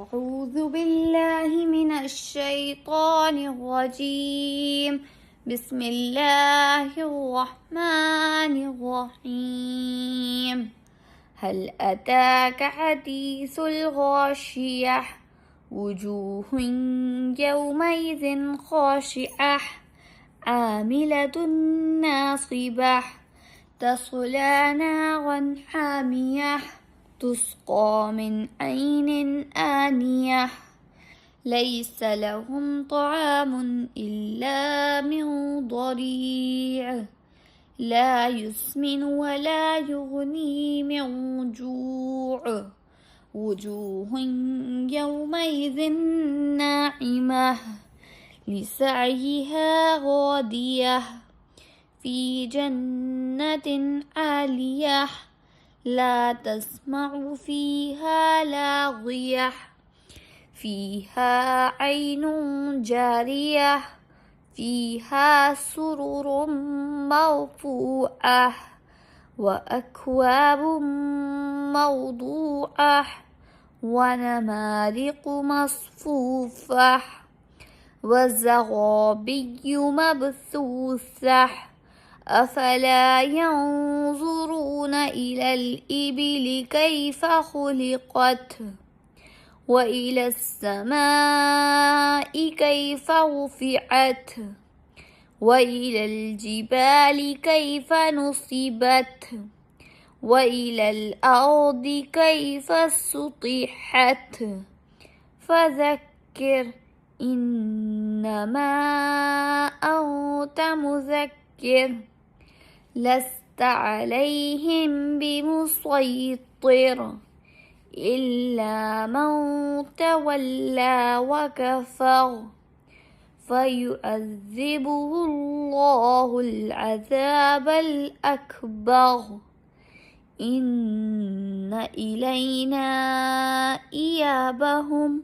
أعوذ بالله من الشيطان الرجيم. بسم الله الرحمن الرحيم. هل أتاك حديث الغاشية وجوه يومئذ خاشعة عاملة ناصبة تصلى نارا حامية تسقى من عين آنية ليس لهم طعام إلا من ضريع لا يسمن ولا يغني من جوع وجوه يومئذ ناعمة لسعيها راضية في جنة عالية لا تسمع فيها لاغية فيها عين جارية فيها سرر مرفوعة وأكواب موضوعة ونمارق مصفوفة وزرابي مبثوثة أفلا ينظرون إلى الإبل كيف خلقت وإلى السماء كيف رفعت وإلى الجبال كيف نصبت وإلى الأرض كيف سطحت فذكر إنما أنت مذكر لست عليهم بمسيطر إلا من تولى وكفر فيعذبه الله العذاب الأكبر إن إلينا إيابهم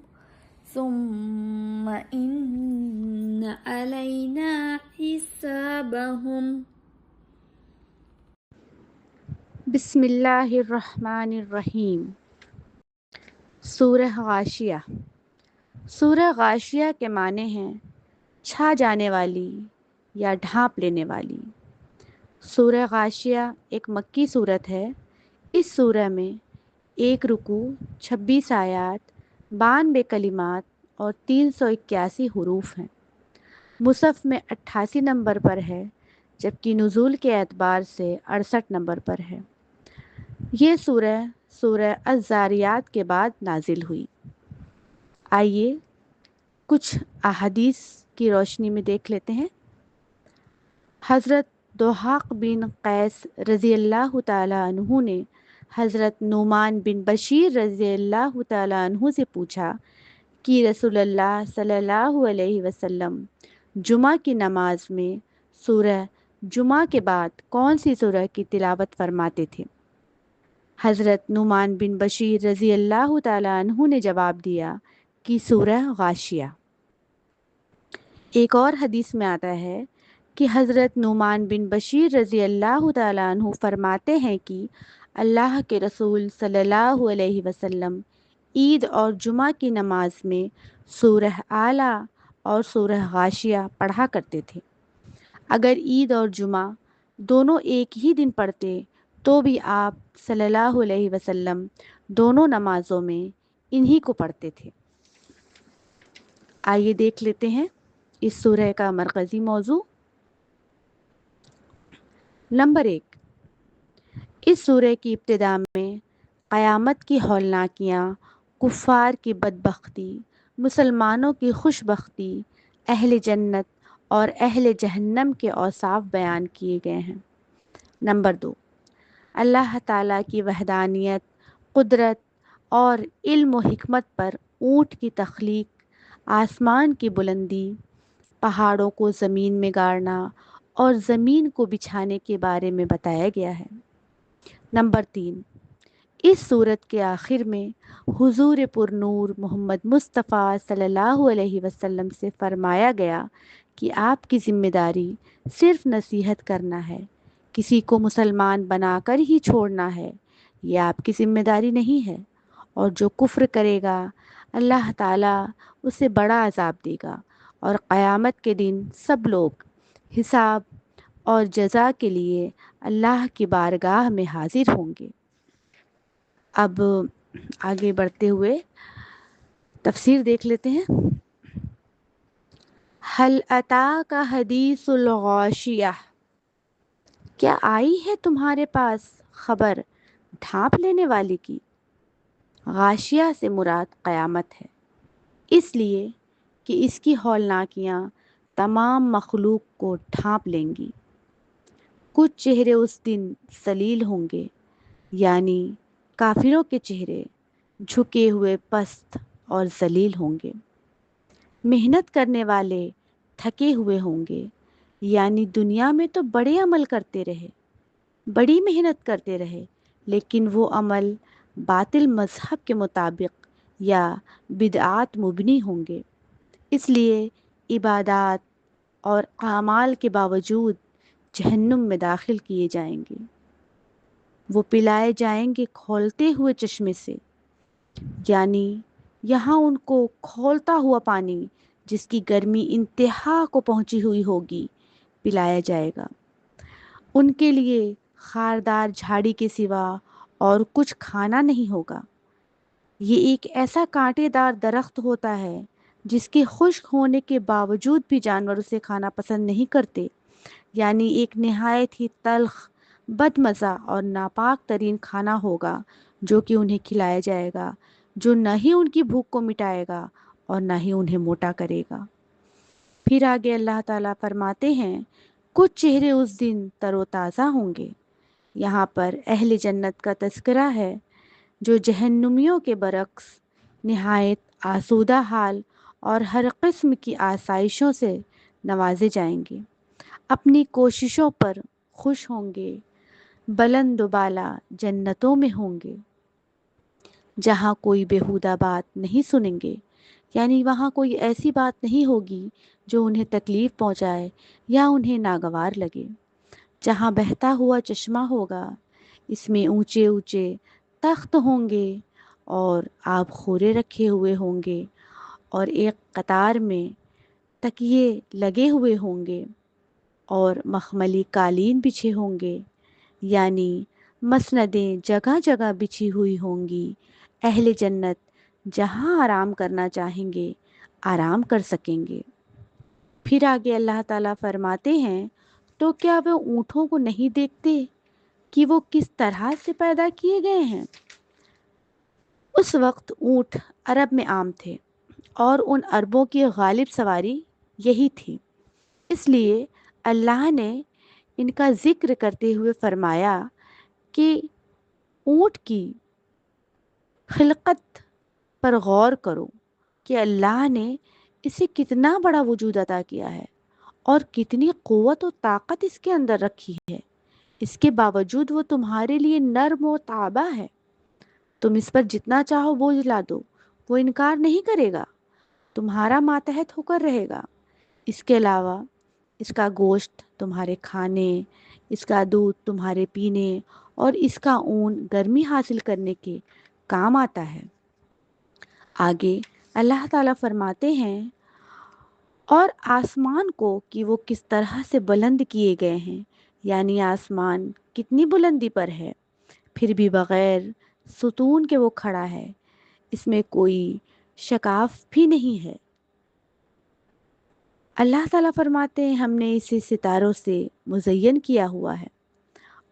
ثم إن علينا حسابهم. بسم اللہ الرحمن الرحیم۔ سورہ غاشیہ۔ سورہ غاشیہ کے معنی ہیں چھا جانے والی یا ڈھانپ لینے والی۔ سورہ غاشیہ ایک مکی صورت ہے۔ اس سورہ میں 1 رکوع، 26 آیات، 92 کلمات اور 381 حروف ہیں۔ مصحف میں 88 نمبر پر ہے، جبکہ نزول کے اعتبار سے 68 نمبر پر ہے۔ یہ سورہ الذاریات کے بعد نازل ہوئی۔ آئیے کچھ احادیث کی روشنی میں دیکھ لیتے ہیں۔ حضرت ضحاک بن قیس رضی اللہ تعالیٰ عنہ نے حضرت نعمان بن بشیر رضی اللہ تعالیٰ عنہ سے پوچھا کہ رسول اللہ صلی اللہ علیہ وسلم جمعہ کی نماز میں سورہ جمعہ کے بعد کون سی سورہ کی تلاوت فرماتے تھے؟ حضرت نعمان بن بشیر رضی اللہ تعالیٰ عنہ نے جواب دیا کہ سورہ غاشیہ۔ ایک اور حدیث میں آتا ہے کہ حضرت نعمان بن بشیر رضی اللہ تعالیٰ عنہ فرماتے ہیں کہ اللہ کے رسول صلی اللہ علیہ وسلم عید اور جمعہ کی نماز میں سورہ اعلیٰ اور سورہ غاشیہ پڑھا کرتے تھے۔ اگر عید اور جمعہ دونوں ایک ہی دن پڑھتے تو بھی آپ صلی اللہ علیہ وسلم دونوں نمازوں میں انہی کو پڑھتے تھے۔ آئیے دیکھ لیتے ہیں اس سورہ کا مرکزی موضوع۔ نمبر 1، اس سورہ کی ابتدا میں قیامت کی ہولناکیاں، کفار کی بدبختی، مسلمانوں کی خوش بختی، اہل جنت اور اہل جہنم کے اوصاف بیان کیے گئے ہیں۔ نمبر 2، اللہ تعالیٰ کی وحدانیت، قدرت اور علم و حکمت پر اونٹ کی تخلیق، آسمان کی بلندی، پہاڑوں کو زمین میں گاڑنا اور زمین کو بچھانے کے بارے میں بتایا گیا ہے۔ نمبر 3، اس سورت کے آخر میں حضور پر نور محمد مصطفیٰ صلی اللہ علیہ وسلم سے فرمایا گیا کہ آپ کی ذمہ داری صرف نصیحت کرنا ہے، کسی کو مسلمان بنا کر ہی چھوڑنا ہے، یہ آپ کی ذمہ داری نہیں ہے، اور جو کفر کرے گا اللہ تعالیٰ اسے بڑا عذاب دے گا اور قیامت کے دن سب لوگ حساب اور جزا کے لیے اللہ کی بارگاہ میں حاضر ہوں گے۔ اب آگے بڑھتے ہوئے تفسیر دیکھ لیتے ہیں۔ حل اتاک حدیث الغاشیہ، کیا آئی ہے تمہارے پاس خبر ڈھانپ لینے والی کی؟ غاشیہ سے مراد قیامت ہے، اس لیے کہ اس کی ہولناکیاں تمام مخلوق کو ڈھانپ لیں گی۔ کچھ چہرے اس دن ذلیل ہوں گے، یعنی کافروں کے چہرے جھکے ہوئے پست اور ذلیل ہوں گے۔ محنت کرنے والے تھکے ہوئے ہوں گے، یعنی دنیا میں تو بڑے عمل کرتے رہے، بڑی محنت کرتے رہے، لیکن وہ عمل باطل مذہب کے مطابق یا بدعات مبنی ہوں گے، اس لیے عبادات اور اعمال کے باوجود جہنم میں داخل کیے جائیں گے۔ وہ پلائے جائیں گے کھولتے ہوئے چشمے سے، یعنی یہاں ان کو کھولتا ہوا پانی جس کی گرمی انتہا کو پہنچی ہوئی ہوگی پلایا جائے گا۔ ان کے لیے خاردار جھاڑی کے سوا اور کچھ کھانا نہیں ہوگا۔ یہ ایک ایسا کانٹے دار درخت ہوتا ہے جس کے خشک ہونے کے باوجود بھی جانور اسے کھانا پسند نہیں کرتے، یعنی ایک نہایت ہی تلخ، بدمزہ اور ناپاک ترین کھانا ہوگا جو کہ انہیں کھلایا جائے گا، جو نہ ہی ان کی بھوک کو مٹائے گا اور نہ ہی انہیں موٹا کرے گا۔ پھر آگے اللہ تعالیٰ فرماتے ہیں کچھ چہرے اس دن تر و تازہ ہوں گے۔ یہاں پر اہل جنت کا تذکرہ ہے جو جہنمیوں کے برعکس نہایت آسودہ حال اور ہر قسم کی آسائشوں سے نوازے جائیں گے، اپنی کوششوں پر خوش ہوں گے، بلند و بالا جنتوں میں ہوں گے جہاں کوئی بیہودہ بات نہیں سنیں گے، یعنی وہاں کوئی ایسی بات نہیں ہوگی جو انہیں تکلیف پہنچائے یا انہیں ناگوار لگے۔ جہاں بہتا ہوا چشمہ ہوگا، اس میں اونچے اونچے تخت ہوں گے اور آب خورے رکھے ہوئے ہوں گے، اور ایک قطار میں تکیے لگے ہوئے ہوں گے اور مخملی قالین بچھے ہوں گے، یعنی مسندیں جگہ جگہ بچھی ہوئی ہوں گی۔ اہل جنت جہاں آرام کرنا چاہیں گے آرام کر سکیں گے۔ پھر آگے اللہ تعالیٰ فرماتے ہیں تو کیا وہ اونٹوں کو نہیں دیکھتے کہ وہ کس طرح سے پیدا کیے گئے ہیں؟ اس وقت اونٹ عرب میں عام تھے اور ان عربوں کی غالب سواری یہی تھی، اس لیے اللہ نے ان کا ذکر کرتے ہوئے فرمایا کہ اونٹ کی خلقت پر غور کرو کہ اللہ نے اسے کتنا بڑا وجود عطا کیا ہے اور کتنی قوت و طاقت اس کے اندر رکھی ہے۔ اس کے باوجود وہ تمہارے لیے نرم و تابع ہے، تم اس پر جتنا چاہو بوجھ لا دو، وہ انکار نہیں کرے گا، تمہارا ماتحت ہو کر رہے گا۔ اس کے علاوہ اس کا گوشت تمہارے کھانے، اس کا دودھ تمہارے پینے اور اس کا اون گرمی حاصل کرنے کے کام آتا ہے۔ آگے اللہ تعالیٰ فرماتے ہیں اور آسمان کو کہ وہ کس طرح سے بلند کیے گئے ہیں، یعنی آسمان کتنی بلندی پر ہے، پھر بھی بغیر ستون کے وہ کھڑا ہے، اس میں کوئی شکاف بھی نہیں ہے۔ اللہ تعالیٰ فرماتے ہیں ہم نے اسے ستاروں سے مزین کیا ہوا ہے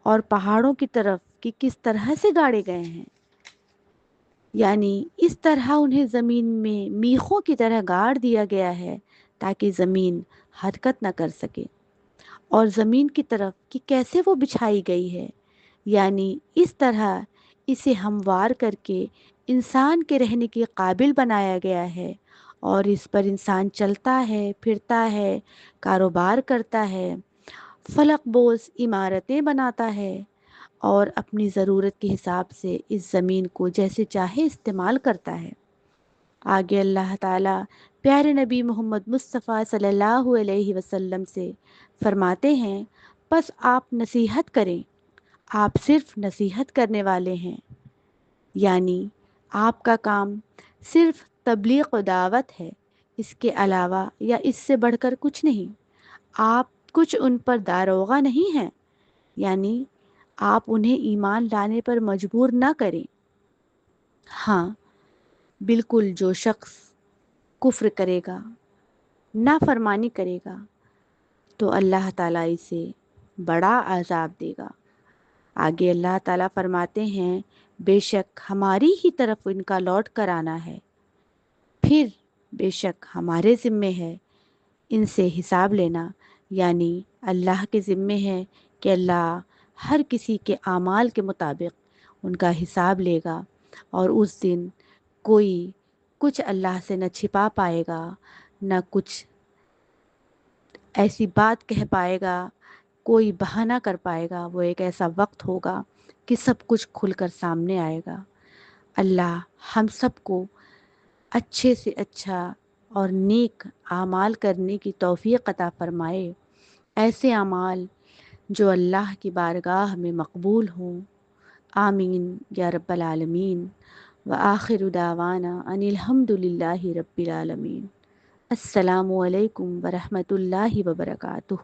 اور پہاڑوں کی طرف کہ کس طرح سے گاڑے گئے ہیں، یعنی اس طرح انہیں زمین میں میخوں کی طرح گاڑ دیا گیا ہے تاکہ زمین حرکت نہ کر سکے، اور زمین کی طرف کہ کیسے وہ بچھائی گئی ہے، یعنی اس طرح اسے ہموار کر کے انسان کے رہنے کے قابل بنایا گیا ہے، اور اس پر انسان چلتا ہے، پھرتا ہے، کاروبار کرتا ہے، فلک بوز عمارتیں بناتا ہے اور اپنی ضرورت کے حساب سے اس زمین کو جیسے چاہے استعمال کرتا ہے۔ آگے اللہ تعالیٰ پیارے نبی محمد مصطفیٰ صلی اللہ علیہ وسلم سے فرماتے ہیں بس آپ نصیحت کریں، آپ صرف نصیحت کرنے والے ہیں، یعنی آپ کا کام صرف تبلیغ و دعوت ہے، اس کے علاوہ یا اس سے بڑھ کر کچھ نہیں۔ آپ کچھ ان پر داروغہ نہیں ہیں، یعنی آپ انہیں ایمان لانے پر مجبور نہ کریں۔ ہاں بالکل، جو شخص کفر کرے گا، نافرمانی کرے گا، تو اللہ تعالیٰ اسے بڑا عذاب دے گا۔ آگے اللہ تعالیٰ فرماتے ہیں بے شک ہماری ہی طرف ان کا لوٹ کر آنا ہے، پھر بے شک ہمارے ذمے ہے ان سے حساب لینا، یعنی اللہ کے ذمے ہے کہ اللہ ہر کسی کے اعمال کے مطابق ان کا حساب لے گا، اور اس دن کوئی کچھ اللہ سے نہ چھپا پائے گا، نہ کچھ ایسی بات کہہ پائے گا، کوئی بہانہ کر پائے گا۔ وہ ایک ایسا وقت ہوگا کہ سب کچھ کھل کر سامنے آئے گا۔ اللہ ہم سب کو اچھے سے اچھا اور نیک اعمال کرنے کی توفیق عطا فرمائے، ایسے اعمال جو اللہ کی بارگاہ میں مقبول ہوں۔ آمین یا رب العالمین۔ وآخر دعوانا ان الحمد للہ رب العالمین۔ السلام علیکم ورحمۃ اللہ وبرکاتہ۔